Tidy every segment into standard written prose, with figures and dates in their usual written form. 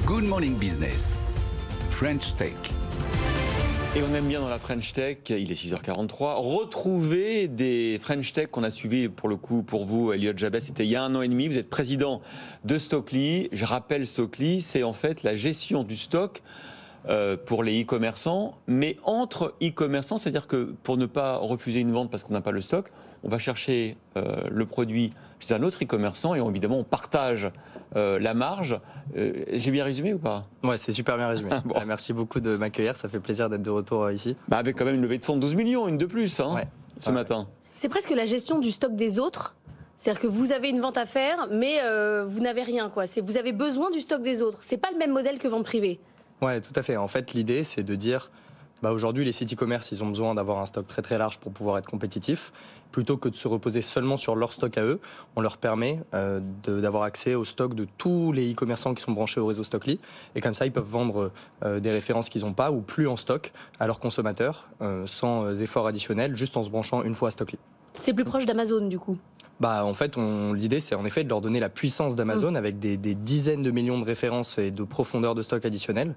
Good Morning Business, French Tech. Et on aime bien dans la French Tech, il est 6h43, retrouver des French Tech qu'on a suivis pour le coup pour vous, Elliot Jabès, c'était il y a 1 an et demi, vous êtes président de Stockly. Je rappelle, Stockly, c'est en fait la gestion du stock pour les e-commerçants, mais entre e-commerçants, c'est-à-dire que pour ne pas refuser une vente parce qu'on n'a pas le stock, on va chercher le produit chez un autre e-commerçant et évidemment on partage la marge. J'ai bien résumé ou pas ? Ouais, c'est super bien résumé. Bon. Merci beaucoup de m'accueillir, ça fait plaisir d'être de retour ici. Avec quand même une levée de fonds de 12 millions, une de plus ce matin. C'est presque la gestion du stock des autres. C'est-à-dire que vous avez une vente à faire, mais vous n'avez rien, quoi. Vous avez besoin du stock des autres. C'est pas le même modèle que vente privée. Ouais, tout à fait. En fait, l'idée, c'est de dire, aujourd'hui, les sites e-commerce, ils ont besoin d'avoir un stock très très large pour pouvoir être compétitifs. Plutôt que de se reposer seulement sur leur stock à eux, on leur permet d'avoir accès au stock de tous les e-commerçants qui sont branchés au réseau Stockly. Et comme ça, ils peuvent vendre des références qu'ils n'ont pas ou plus en stock à leurs consommateurs sans effort additionnel, juste en se branchant une fois à Stockly. C'est plus proche d'Amazon, du coup. En fait, l'idée, c'est en effet de leur donner la puissance d'Amazon avec des dizaines de millions de références et de profondeur de stock additionnelles,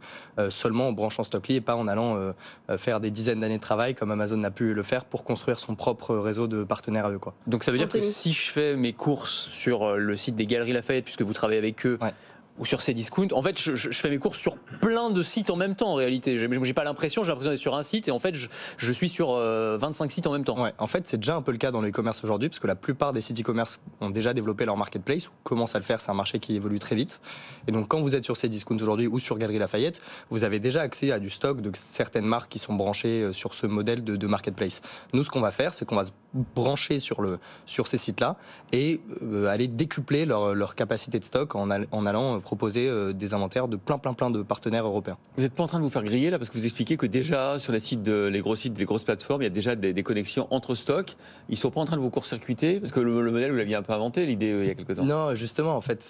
seulement en branchant Stockly et pas en allant faire des dizaines d'années de travail comme Amazon n'a pu le faire pour construire son propre réseau de partenaires à eux, quoi. Donc ça veut dire Anthony. que si je fais mes courses sur le site des Galeries Lafayette, puisque vous travaillez avec eux, Ouais. ou sur Cdiscount, en fait, je fais mes courses sur plein de sites en même temps, en réalité. J'ai pas l'impression, j'ai l'impression d'être sur un site, et en fait, je suis sur 25 sites en même temps. Ouais, en fait, c'est déjà un peu le cas dans le e-commerce aujourd'hui, parce que la plupart des sites e-commerce ont déjà développé leur marketplace, ou commencent à le faire, c'est un marché qui évolue très vite. Et donc, quand vous êtes sur Cdiscount aujourd'hui ou sur Galeries Lafayette, vous avez déjà accès à du stock de certaines marques qui sont branchées sur ce modèle de marketplace. Nous, ce qu'on va faire, c'est qu'on va se brancher sur ces sites-là et aller décupler leur capacité de stock en allant proposer des inventaires de plein de partenaires européens. Vous n'êtes pas en train de vous faire griller là parce que vous expliquez que déjà sur les gros sites des grosses plateformes, il y a déjà des connexions entre stocks. Ils ne sont pas en train de vous court-circuiter parce que le modèle, vous l'aviez un peu inventé, l'idée il y a quelques temps. Non, justement, en fait,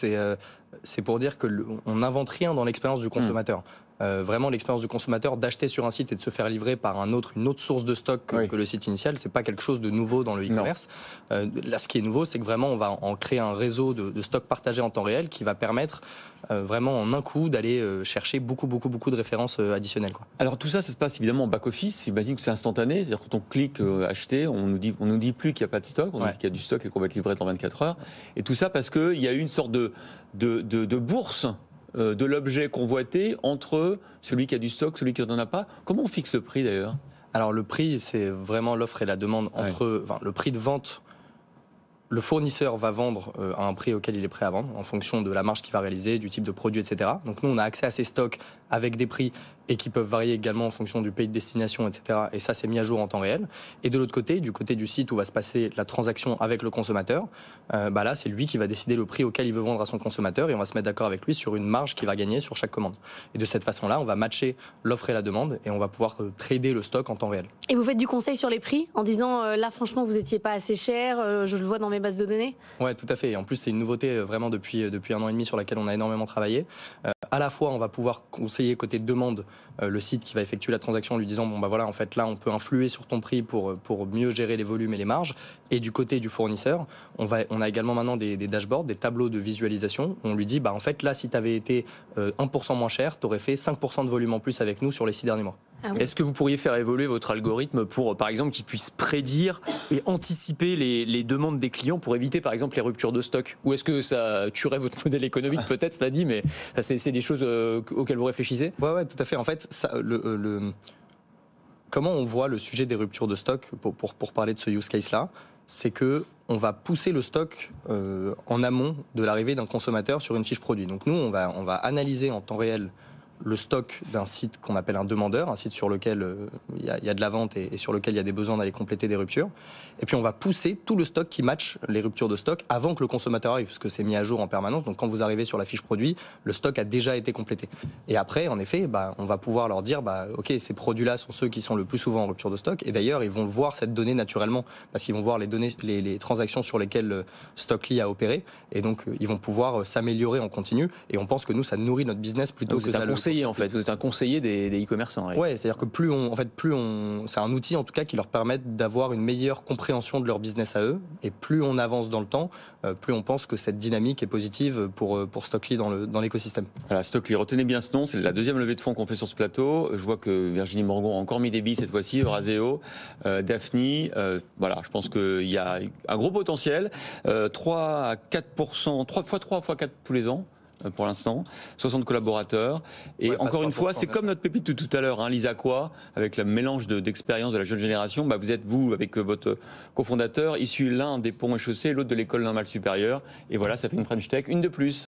c'est pour dire qu'on n'invente rien dans l'expérience du consommateur. Vraiment, l'expérience du consommateur d'acheter sur un site et de se faire livrer par une autre source de stock que le site initial, c'est pas quelque chose de nouveau dans le e-commerce. Là, ce qui est nouveau, c'est que vraiment, on va en créer un réseau de stock partagé en temps réel qui va permettre vraiment en un coup d'aller chercher beaucoup de références additionnelles, quoi. Alors tout ça, ça se passe évidemment en back-office. J'imagine que c'est instantané. C'est-à-dire quand on clique acheter, on nous dit plus qu'il n'y a pas de stock, on nous dit qu'il y a du stock et qu'on va être livré dans 24 heures. Et tout ça parce qu'il y a eu une sorte de bourse de l'objet convoité entre celui qui a du stock, celui qui n'en a pas. Comment on fixe le prix d'ailleurs ? Alors le prix, c'est vraiment l'offre et la demande le prix de vente. Le fournisseur va vendre à un prix auquel il est prêt à vendre, en fonction de la marge qu'il va réaliser, du type de produit, etc. Donc nous, on a accès à ces stocks avec des prix et qui peuvent varier également en fonction du pays de destination, etc. Et ça, c'est mis à jour en temps réel. Et de l'autre côté, du côté du site où va se passer la transaction avec le consommateur, là, c'est lui qui va décider le prix auquel il veut vendre à son consommateur et on va se mettre d'accord avec lui sur une marge qu'il va gagner sur chaque commande. Et de cette façon-là, on va matcher l'offre et la demande et on va pouvoir trader le stock en temps réel. Et vous faites du conseil sur les prix en disant là, franchement, vous n'étiez pas assez cher, je le vois dans mes bases de données ? Ouais, tout à fait. Et en plus, c'est une nouveauté vraiment depuis 1 an et demi sur laquelle on a énormément travaillé. À la fois, on va pouvoir conseiller côté demande le site qui va effectuer la transaction en lui disant en fait là, on peut influer sur ton prix pour mieux gérer les volumes et les marges. Et du côté du fournisseur, on a également maintenant des dashboards, des tableaux de visualisation. Où on lui dit en fait là, si tu avais été 1% moins cher, tu aurais fait 5% de volume en plus avec nous sur les 6 derniers mois. Ah oui. Est-ce que vous pourriez faire évoluer votre algorithme pour, par exemple, qu'il puisse prédire et anticiper les demandes des clients pour éviter, par exemple, les ruptures de stock ? Ou est-ce que ça tuerait votre modèle économique, peut-être, cela dit, mais c'est des choses auxquelles vous réfléchissez ? Ouais, tout à fait. En fait, comment on voit le sujet des ruptures de stock pour parler de ce use case-là, c'est que on va pousser le stock en amont de l'arrivée d'un consommateur sur une fiche produit. Donc nous, on va analyser en temps réel le stock d'un site qu'on appelle un demandeur, un site sur lequel il y a de la vente et sur lequel il y a des besoins d'aller compléter des ruptures. Et puis on va pousser tout le stock qui match les ruptures de stock avant que le consommateur arrive, parce que c'est mis à jour en permanence. Donc quand vous arrivez sur la fiche produit, le stock a déjà été complété. Et après, en effet, on va pouvoir leur dire, ok, ces produits-là sont ceux qui sont le plus souvent en rupture de stock. Et d'ailleurs, ils vont voir cette donnée naturellement, parce qu'ils vont voir les données, les transactions sur lesquelles Stockly a opéré. Et donc, ils vont pouvoir s'améliorer en continu. Et on pense que nous, ça nourrit notre business plutôt donc que ça le conseiller en fait, vous êtes un conseiller des e-commerçants. Ouais. Ouais, c'est-à-dire que c'est un outil en tout cas qui leur permet d'avoir une meilleure compréhension de leur business à eux, et plus on avance dans le temps, plus on pense que cette dynamique est positive pour Stockly dans l'écosystème. Voilà, Stockly, retenez bien ce nom, c'est la deuxième levée de fonds qu'on fait sur ce plateau. Je vois que Virginie Morgon a encore mis des billes cette fois-ci, Euraseo, Daphne, voilà, je pense qu'il y a un gros potentiel, 3 à 4%, 3 fois 4 tous les ans. Pour l'instant, 60 collaborateurs. Et ouais, encore une fois, c'est comme notre pépite de tout à l'heure, hein, Lisa Quoi, avec le mélange d'expérience de la jeune génération. Bah, vous êtes, vous, avec votre cofondateur, issu l'un des ponts et chaussées, l'autre de l'école normale supérieure. Et voilà, ça fait une French Tech, une de plus.